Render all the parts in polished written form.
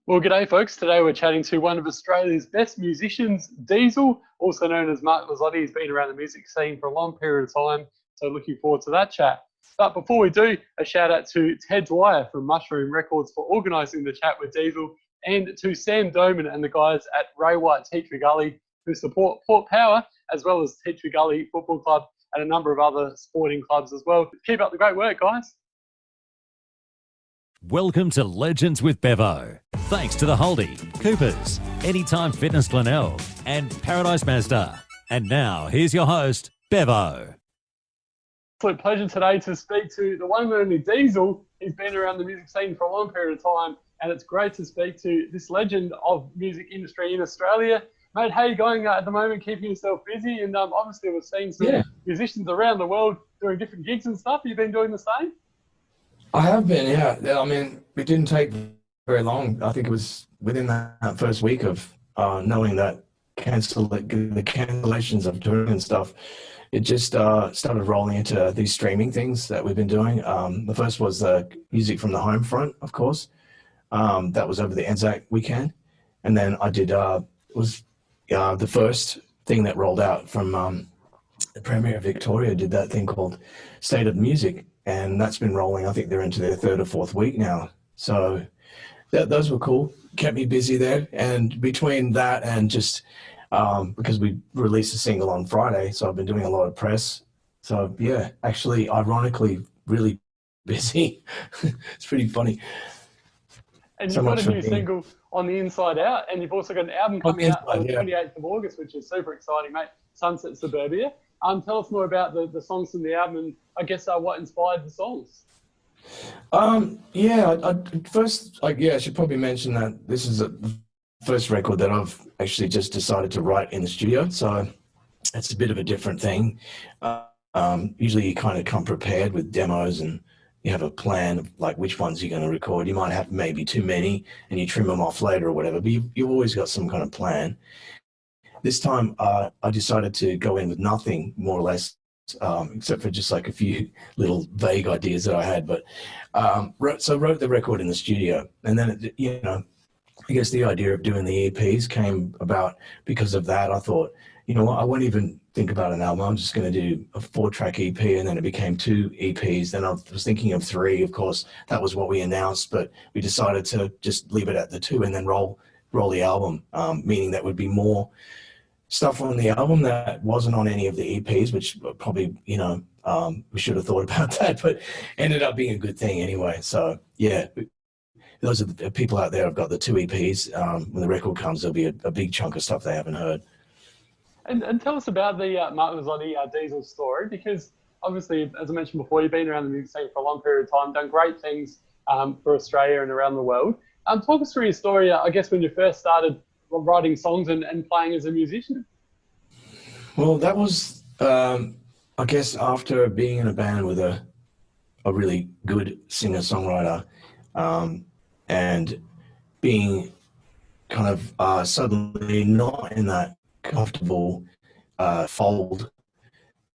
Well, g'day, folks. Today we're chatting to one of Australia's best musicians, Diesel, also known as Mark Lizotte. He's been around the music scene for a long period of time, so looking forward to that chat. But before we do, a shout out to Ted Dwyer from Mushroom Records for organising the chat with Diesel, and to Sam Doman and the guys at Ray White Teacher Gully who support Port Power, as well as Teacher Gully Football Club and a number of other sporting clubs as well. Keep up the great work, guys. Welcome to Legends with Bevo. Thanks to the Holdy, Coopers, Anytime Fitness Glenelg, and Paradise Mazda. And now, here's your host, Bevo. Absolute pleasure today to speak to the one and only Diesel. He's been around the music scene for a long period of time, and it's great to speak to this legend of music industry in Australia. Mate, how are you going at the moment, keeping yourself busy? And obviously we've seen some musicians around the world doing different gigs and stuff. Have you been doing the same? I have been, yeah. I mean, it didn't take very long. I think it was within that first week of knowing that the cancellations of touring and stuff, it just started rolling into these streaming things that we've been doing. The first was the music from the home front, of course. That was over the Anzac weekend. And then I did, the first thing that rolled out from the Premier of Victoria did that thing called State of Music. And that's been rolling. I think they're into their third or fourth week now. So those were cool. Kept me busy there. And between that and just because we released a single on Friday, so I've been doing a lot of press. So yeah, actually, ironically, really busy. It's pretty funny. And you've got a new single on the Inside Out, and you've also got an album coming out on the 28th of August, which is super exciting, mate. Sunset Suburbia. Tell us more about the songs from the album and I guess what inspired the songs. I should probably mention that this is the first record that I've actually just decided to write in the studio. So it's a bit of a different thing. Usually you kind of come prepared with demos and you have a plan of like which ones you're going to record. You might have maybe too many and you trim them off later or whatever, but you've always got some kind of plan. This time, I decided to go in with nothing, more or less, except for just like a few little vague ideas that I had. But wrote the record in the studio, and then I guess the idea of doing the EPs came about because of that. I thought, you know what, I won't even think about an album. I'm just going to do a 4-track EP, and then it became 2 EPs. Then I was thinking of 3. Of course, that was what we announced, but we decided to just leave it at the 2 and then roll the album, meaning that would be more stuff on the album that wasn't on any of the EPs, which probably, we should have thought about that, but ended up being a good thing anyway. So yeah, those are the people out there have got the 2 EPs. When the record comes, there'll be a big chunk of stuff they haven't heard. And tell us about the Mark Lizotte Diesel story, because obviously, as I mentioned before, you've been around the music scene for a long period of time, done great things for Australia and around the world. Talk us through your story, I guess, when you first started writing songs and playing as a musician. Well, that was, I guess, after being in a band with a really good singer-songwriter and being kind of suddenly not in that comfortable fold.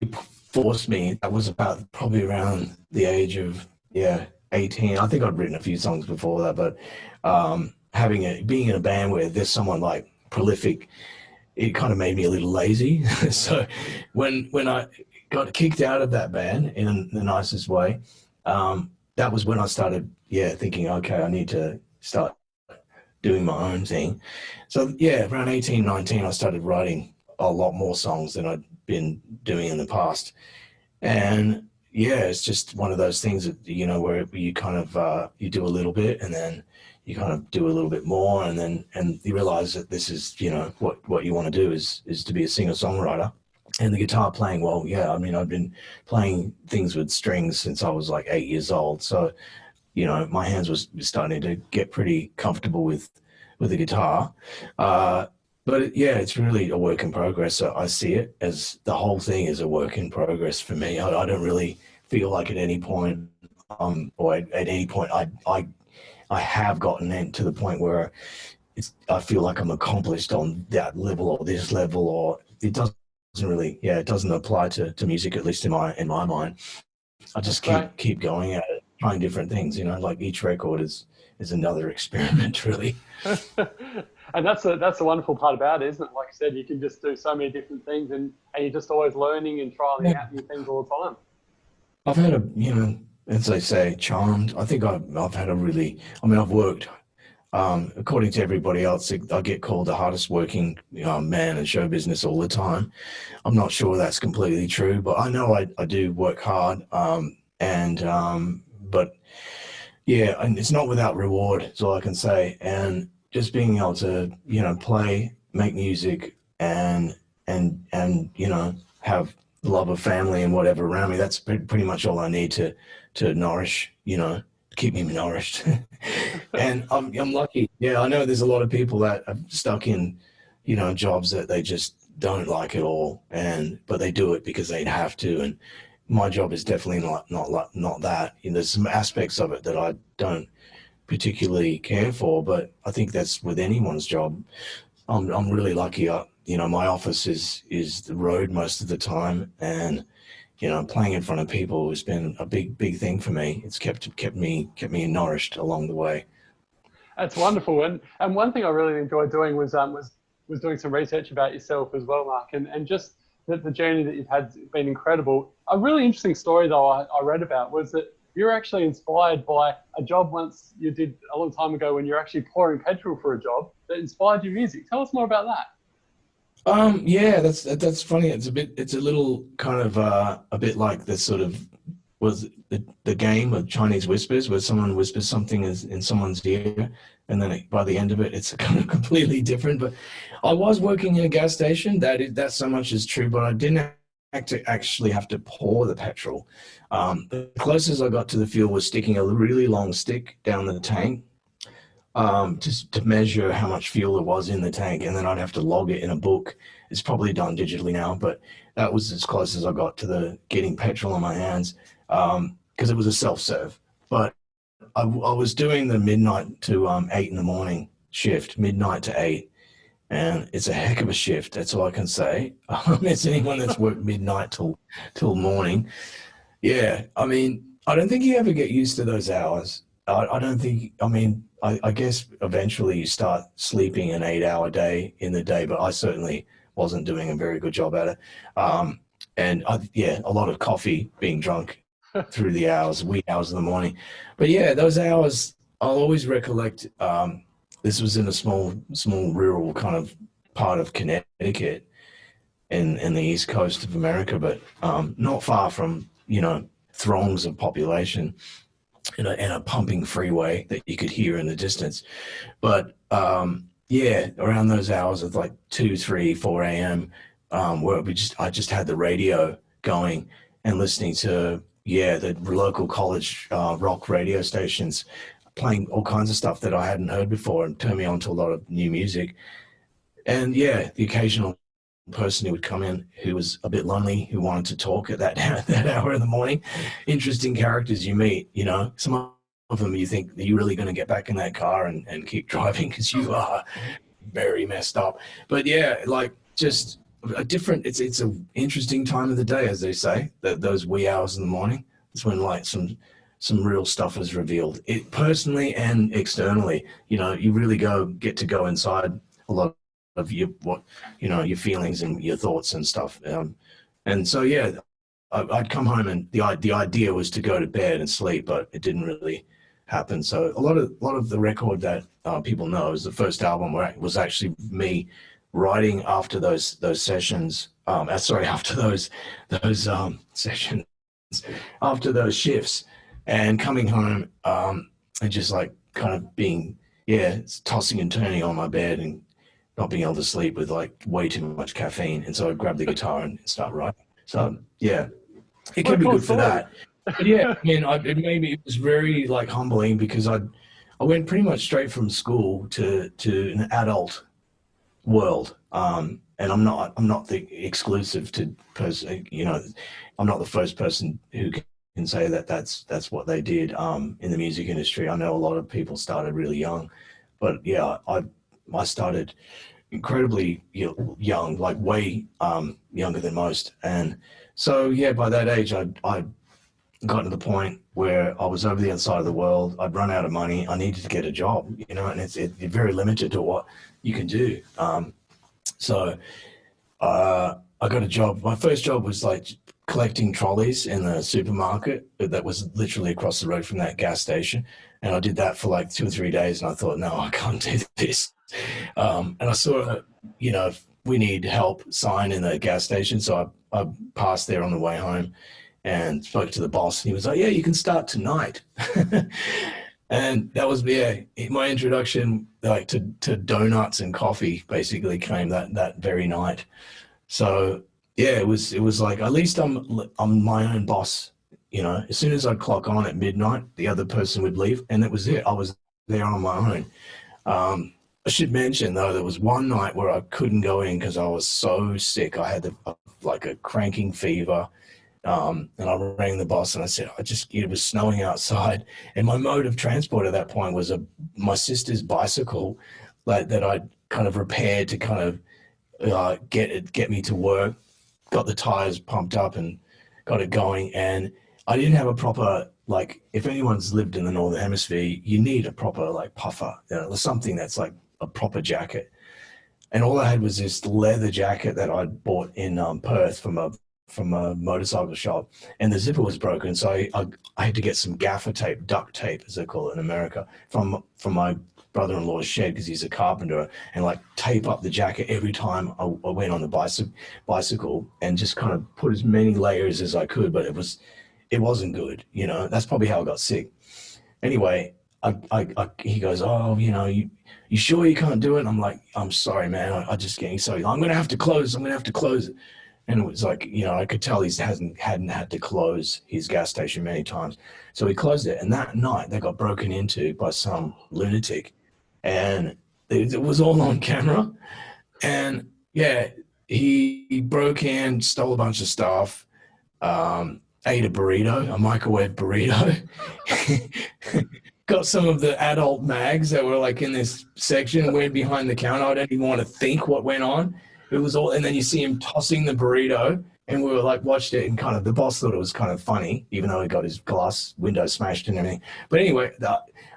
It forced me. That was about probably around the age of 18. I think I'd written a few songs before that, but being in a band where there's someone like prolific, it kind of made me a little lazy. So when I got kicked out of that band in the nicest way, that was when I started thinking, okay, I need to start doing my own thing. So around 18, 19, I started writing a lot more songs than I'd been doing in the past. And it's just one of those things that, where you kind of, you do a little bit and then you kind of do a little bit more and you realize that this is, what you want to do is to be a singer-songwriter. And the guitar playing, I mean, I've been playing things with strings since I was like 8 years old. So, my hands was starting to get pretty comfortable with the guitar. But it's really a work in progress. So I see it as the whole thing is a work in progress for me. I don't really feel like at any point, I have gotten to the point where I feel like I'm accomplished on that level or this level, or it doesn't really, it doesn't apply to music, at least in my mind. I just keep going at it, trying different things, like each record is is another experiment, really. And that's the wonderful part about it, isn't it? Like I said, you can just do so many different things, and you're just always learning and trialing out new things all the time. I've had as they say, charmed. I think I've had a really, I've worked, according to everybody else, I get called the hardest working man in show business all the time. I'm not sure that's completely true, but I know I do work hard. But yeah, and it's not without reward, is all I can say. And just being able to, play, make music, and have love of family and whatever around me. That's pretty much all I need to nourish, keep me nourished. And I'm lucky. Yeah, I know there's a lot of people that are stuck in, jobs that they just don't like at all, but they do it because they have to. And my job is definitely not that. There's some aspects of it that I don't particularly care for, but I think that's with anyone's job. I'm really lucky. My office is the road most of the time, and playing in front of people has been a big thing for me. It's kept me nourished along the way. That's wonderful. And one thing I really enjoyed doing was doing some research about yourself as well, Mark, and just the journey that you've had has been incredible. A really interesting story though I read about was that you're actually inspired by a job once you did a long time ago when you're actually pouring petrol for a job that inspired your music. Tell us more about that. Yeah, that's funny. It's a little kind of a bit like this sort of was the game of Chinese whispers, where someone whispers something in someone's ear, and then by the end of it, it's kind of completely different. But I was working in a gas station. That so much is true, but I didn't actually have to pour the petrol. The closest I got to the fuel was sticking a really long stick down the tank, just to measure how much fuel there was in the tank, and then I'd have to log it in a book. It's probably done digitally now, but that was as close as I got to getting petrol on my hands, because it was a self-serve. But I was doing the midnight to 8 in the morning shift, midnight to 8, and it's a heck of a shift. That's all I can say. It's anyone that's worked midnight till morning. Yeah, I don't think you ever get used to those hours. I don't think. I guess eventually you start sleeping an 8-hour day in the day, but I certainly wasn't doing a very good job at it. And a lot of coffee being drunk through the wee hours of the morning. But yeah, those hours I'll always recollect. This was in a small rural kind of part of Connecticut in the east coast of America, but not far from throngs of population. And a pumping freeway that you could hear in the distance. But around those hours of like 2, 3, 4 a.m., where I just had the radio going and listening to the local college rock radio stations playing all kinds of stuff that I hadn't heard before, and turned me on to a lot of new music. And the occasional person who would come in who was a bit lonely, who wanted to talk at that hour in the morning. Interesting characters you meet. Some of them you think, are you really going to get back in that car and keep driving, because you are very messed up. But just a different, it's an interesting time of the day, as they say, that those wee hours in the morning. It's when some real stuff is revealed, it personally and externally. You really get to go inside a lot of your feelings and your thoughts and stuff. And so I'd come home, and the idea was to go to bed and sleep, but it didn't really happen. So a lot of the record that people know is the first album was actually me writing after those sessions. After those sessions, after those shifts, and coming home and just kind of being tossing and turning on my bed and not being able to sleep with way too much caffeine. And so I grabbed the guitar and start writing. So it can be good for that. But it was very humbling, because I went pretty much straight from school to an adult world. And I'm not the exclusive to person, I'm not the first person who can say that that's what they did in the music industry. I know a lot of people started really young, but I started incredibly young, way younger than most. And so by that age I gotten to the point where I was over the other side of the world. I'd run out of money. I needed to get a job, you know, and it's very limited to what you can do. So I got a job. My first job was like collecting trolleys in the supermarket that was literally across the road from that gas station. And I did that for like 2 or 3 days. And I thought, no, I can't do this. And I saw, you know, we need help sign in the gas station. So I passed there on the way home and spoke to the boss. And he was like, yeah, you can start tonight. And that was, yeah, my introduction like to donuts and coffee basically came that very night. So yeah, it was like, at least I'm my own boss, you know. As soon as I'd clock on at midnight, the other person would leave, and that was it. I was there on my own. I should mention though, there was one night where I couldn't go in because I was so sick. I had like a cranking fever. And I rang the boss and I said, it was snowing outside. And my mode of transport at that point was my sister's bicycle, like that I'd kind of repaired to kind of get me to work, got the tires pumped up and got it going. And I didn't have a proper, like, if anyone's lived in the Northern Hemisphere, you need a proper like puffer, you know, something that's like a proper jacket. And all I had was this leather jacket that I'd bought in Perth from a motorcycle shop, and the zipper was broken. So I had to get some gaffer tape, duct tape, as they call it in America, from my brother-in-law's shed because he's a carpenter, and like tape up the jacket every time I went on the bicycle and just kind of put as many layers as I could, but it wasn't good, you know. That's probably how I got sick. Anyway, he goes, oh, you know, you sure you can't do it? And I'm like, I'm sorry, man. I just getting so, I'm going to have to close. it. And it was like, you know, I could tell he hadn't had to close his gas station many times. So he closed it. And that night they got broken into by some lunatic, and it was all on camera. And yeah, he broke in, stole a bunch of stuff, ate a burrito, a microwave burrito, got some of the adult mags that were like in this section, went behind the counter. I don't even want to think what went on. It was all, and then you see him tossing the burrito, and we were like, watched it, and kind of, the boss thought it was kind of funny, even though he got his glass window smashed and everything. But anyway,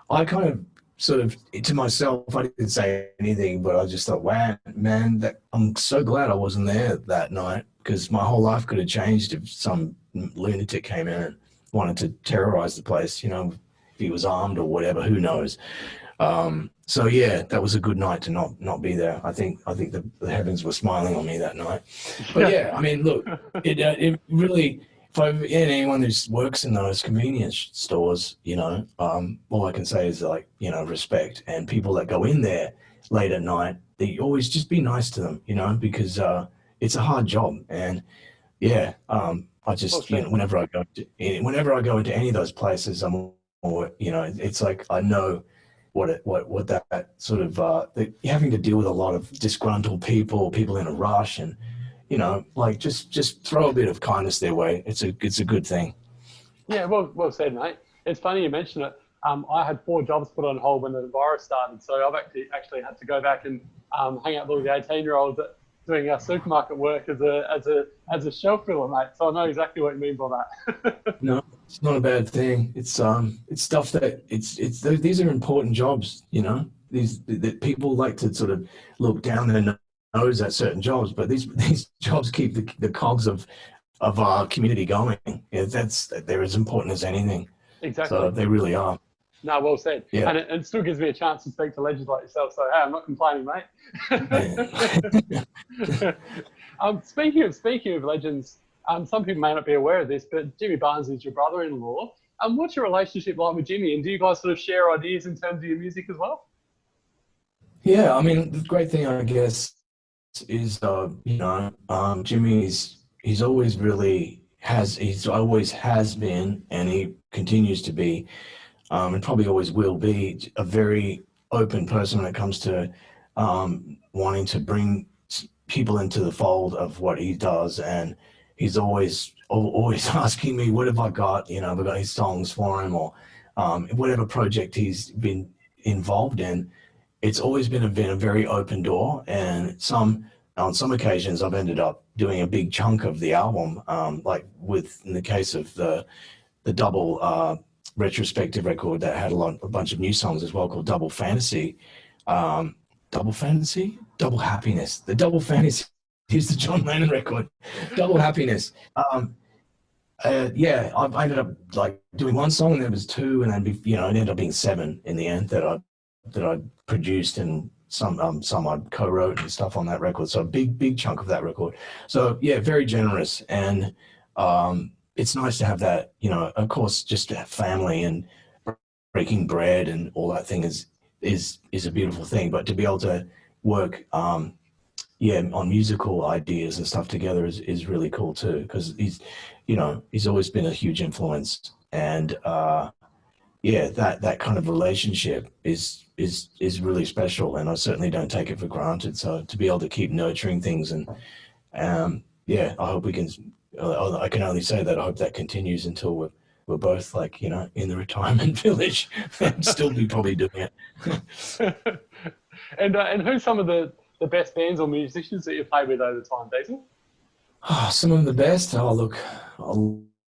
I kind of sort of, to myself, I didn't say anything, but I just thought, wow, man, I'm so glad I wasn't there that night, because my whole life could have changed if some lunatic came in and wanted to terrorize the place, you know, if he was armed or whatever, who knows. So yeah, that was a good night to not be there. I think the heavens were smiling on me that night. But yeah, I mean, look, it really, anyone who works in those convenience stores, you know, all I can say is like, you know, respect. And people that go in there late at night, they always just be nice to them, you know, because it's a hard job. And yeah, I just, you know, whenever I go into any of those places, or you know, it's like I know what that sort of you're having to deal with a lot of disgruntled people in a rush, and you know, like just throw a bit of kindness their way. It's a good thing. Yeah, well said, mate. It's funny you mention it. I had 4 jobs put on hold when the virus started, so I've actually had to go back and hang out with all the 18-year-olds doing supermarket work as a shelf filler, mate. So I know exactly what you mean by that. No, it's not a bad thing. It's stuff that these are important jobs, you know. That people like to sort of look down their nose at certain jobs, but these jobs keep the cogs of our community going. Yeah, they're as important as anything. Exactly. So they really are. No, well said. Yeah. And it still gives me a chance to speak to legends like yourself. So hey, I'm not complaining, mate. Speaking of legends, some people may not be aware of this, but Jimmy Barnes is your brother-in-law. What's your relationship like with Jimmy? And do you guys sort of share ideas in terms of your music as well? Yeah, I mean, the great thing, I guess, is you know, Jimmy's always has been, and he continues to be, and probably always will be, a very open person when it comes to wanting to bring people into the fold of what he does. And he's always asking me, what have I got? You know, have I got his songs for him, or whatever project he's been involved in. It's always been a very open door, and on some occasions I've ended up doing a big chunk of the album, like in the case of the the double retrospective record that had a bunch of new songs as well, called Double Fantasy. Double Fantasy? Double Happiness. The Double Fantasy is the John Lennon record. Double Happiness. Yeah, I ended up like doing one song, and there was two, and then it ended up being seven in the end that I produced, and some I co-wrote and stuff on that record. So a big chunk of that record. So yeah, very generous, and it's nice to have that. Of course, just to have family and breaking bread and all that thing is a beautiful thing. But to be able to work on musical ideas and stuff together is really cool too, because he's always been a huge influence, and that kind of relationship is really special, and I certainly don't take it for granted. So to be able to keep nurturing things, and I hope we can. I can only say that I hope that continues until we're both like in the retirement village and still be probably doing it. And who's some of the best bands or musicians that you've played with over time, Diesel? Some of the best. Oh, look, a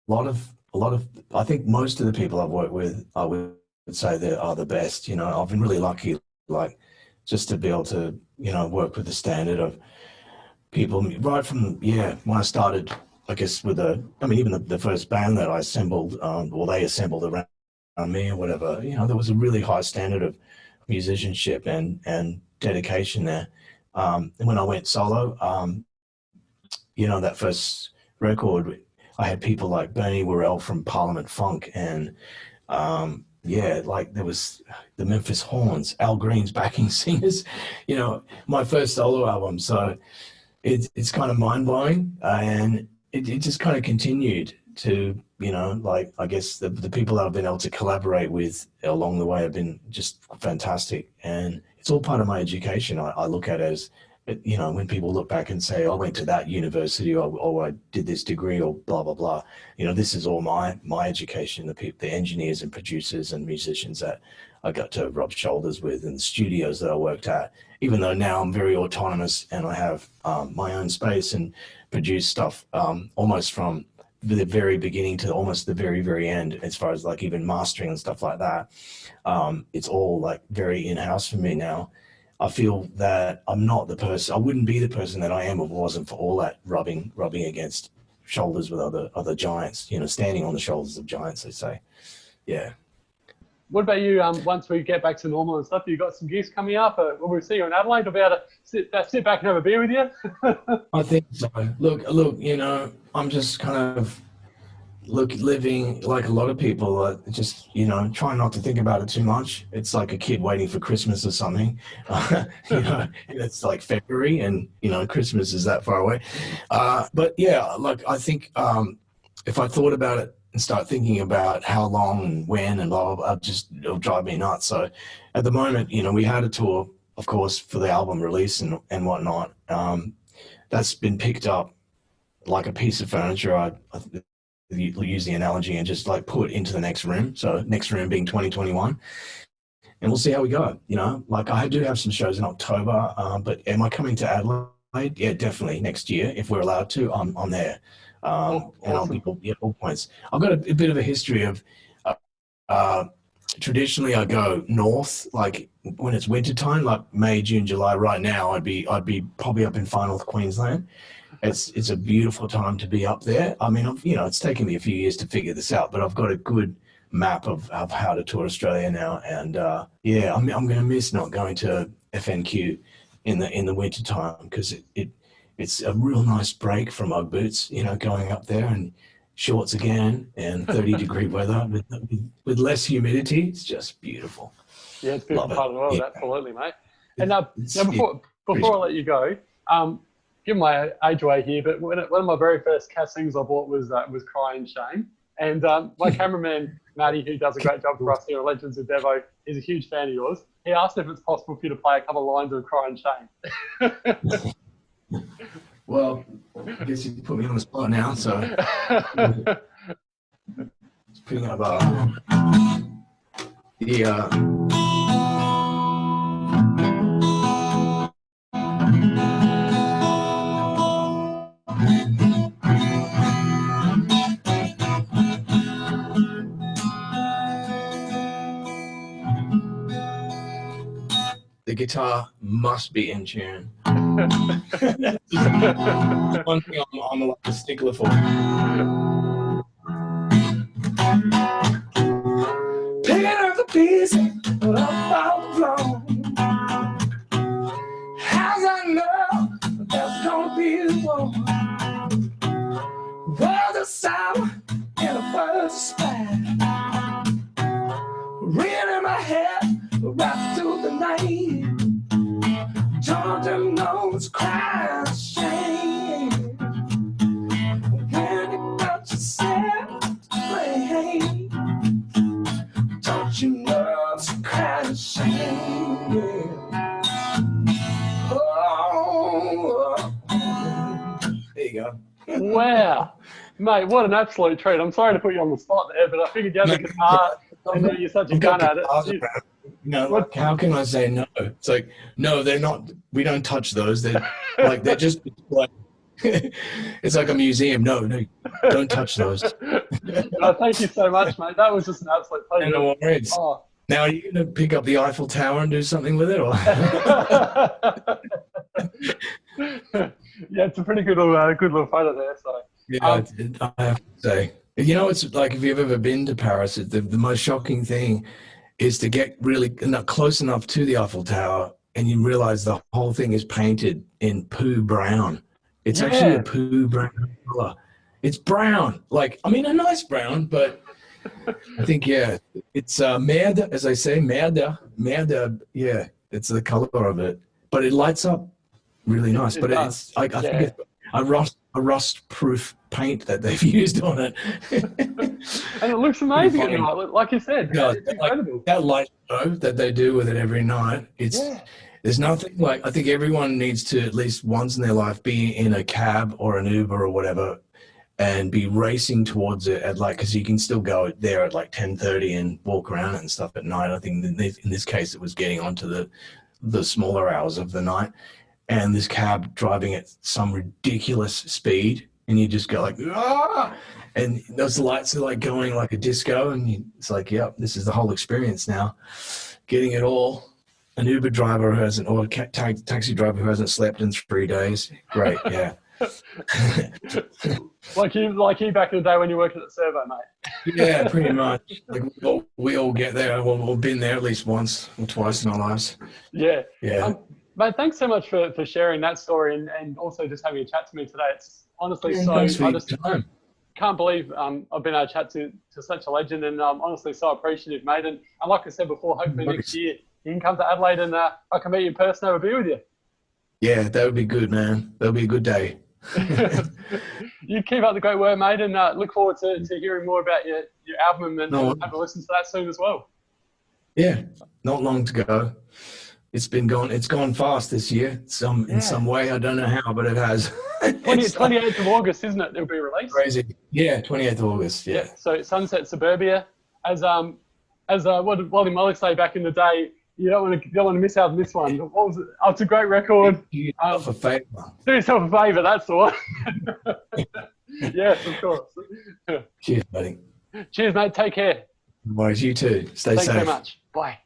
lot of. I think most of the people I've worked with, I would say they are the best. I've been really lucky, like just to be able to, work with the standard of people right from when I started. I guess even the first band that I assembled, or they assembled around me or whatever. There was a really high standard of musicianship and dedication there. And when I went solo, that first record, I had people like Bernie Worrell from Parliament Funk, and there was the Memphis Horns, Al Green's backing singers. My first solo album. So it's kind of mind blowing, and it just kind of continued to I guess the people that I've been able to collaborate with along the way have been just fantastic, and it's all part of my education. I look at it as when people look back and say, I went to that university, or I did this degree, or blah, blah, blah. This is all my education, the engineers and producers and musicians that I got to rub shoulders with, and the studios that I worked at, even though now I'm very autonomous and I have my own space and produce stuff almost from the very beginning to almost the very, very end, as far as like even mastering and stuff like that. It's all like very in-house for me now. I feel that I'm not the person, I wouldn't be the person that I am if it wasn't for all that rubbing against shoulders with other giants, standing on the shoulders of giants, they say. Yeah. What about you? Once we get back to normal and stuff, you got some gigs coming up? Will we see you in Adelaide? I'll be able to sit back and have a beer with you? I think so. Look, I'm just kind of living like a lot of people, just trying not to think about it too much. It's like a kid waiting for Christmas or something. It's like February, and Christmas is that far away. But yeah, like I think if I thought about it and start thinking about how long and when and blah, blah, blah, it'll drive me nuts. So at the moment, we had a tour, of course, for the album release and whatnot. That's been picked up like a piece of furniture. I use the analogy, and just like put into the next room. So next room being 2021, and we'll see how we go. Like I do have some shows in October, but am I coming to Adelaide? Yeah, definitely next year if we're allowed to. I'm there, Awesome. and I'll be all points. I've got a bit of a history of. Traditionally, I go north, like when it's winter time, like May, June, July. Right now, I'd be probably up in Far North Queensland. It's a beautiful time to be up there. I mean, it's taken me a few years to figure this out, but I've got a good map of how to tour Australia now. And I'm going to miss not going to FNQ in the winter time, because it's a real nice break from Ugg boots, going up there, and shorts again, and 30-degree weather with less humidity. It's just beautiful. Yeah, it's a beautiful part of the world, absolutely, mate. And now before I let you go, give my age away here, but one of my very first castings I bought was Crying Shame. And my cameraman, Matty, who does a great job for us here at Legends with Bevo, is a huge fan of yours. He asked if it's possible for you to play a couple of lines of Crying Shame. Well, I guess you put me on the spot now, so just putting up guitar must be in tune. That's one thing I'm like a stickler for. Picking up the pieces of the floor. How's I know there's gonna be a war? Words are sour and a bird spat. Ring in my head right through the night. Georgia knows crying shame. When you got yourself to blame, don't you know it's crying shame? Oh, there you go. Wow. Mate, what an absolute treat. I'm sorry to put you on the spot there, but I figured you had the guitar and you're such a gun at it. You know, like, how can I say no? It's like, no, they're not, we don't touch those. They're like, they're just like, it's like a museum. No, don't touch those. No, thank you so much, mate. That was just an absolute pleasure. No worries. Oh. Now, are you going to pick up the Eiffel Tower and do something with it? Or? Yeah, it's a pretty good little photo there. So yeah, I have to say, you know, it's like if you've ever been to Paris, the most shocking thing is to get really close enough to the Eiffel Tower and you realize the whole thing is painted in poo brown. It's actually a poo brown color. It's brown, like, I mean, a nice brown, but I think, yeah, it's merde, as I say, merde, yeah, it's the color of it. But it lights up really nice. But it's, I think it's a rust-proof paint that they've used on it. And it looks amazing at night, like you said. Yeah, it's incredible. Like that light show that they do with it every night, there's nothing like, I think everyone needs to at least once in their life be in a cab or an Uber or whatever and be racing towards it at like, because you can still go there at like 10:30 and walk around and stuff at night. I think in this case it was getting onto the smaller hours of the night, and this cab driving at some ridiculous speed, and you just go like, ah! And those lights are like going like a disco, and it's like, yep, this is the whole experience now. Getting it all. An Uber driver who hasn't, or a taxi driver who hasn't slept in 3 days. Great, yeah. like you back in the day when you worked at the servo, mate. Yeah, pretty much. Like we all get there. We've been there at least once or twice in our lives. Yeah. Yeah. Mate, thanks so much for sharing that story and also just having a chat to me today. It's honestly I just can't believe I've been able to chat to such a legend, and I'm honestly so appreciative, mate. And like I said before, hopefully next year you can come to Adelaide and I can meet you in person, have a beer with you. Yeah, that would be good, man. That'll be a good day. You keep up the great work, mate, and look forward to hearing more about your album and have a listen to that soon as well. Yeah, not long to go. It's gone fast this year. In some way, I don't know how, but it has. 28th of August, isn't it? It'll be released. Crazy. Yeah, 28th of August. Yeah. So Sunset Suburbia, as what did Wally Mullock say back in the day? You don't want to miss out on this one. What was it? Oh, it's a great record. Do yourself a favour. Do yourself a favour. That's the one. Yes, of course. Cheers, buddy. Cheers, mate. Take care. No worries. You too. Stay safe. Thanks so much. Bye.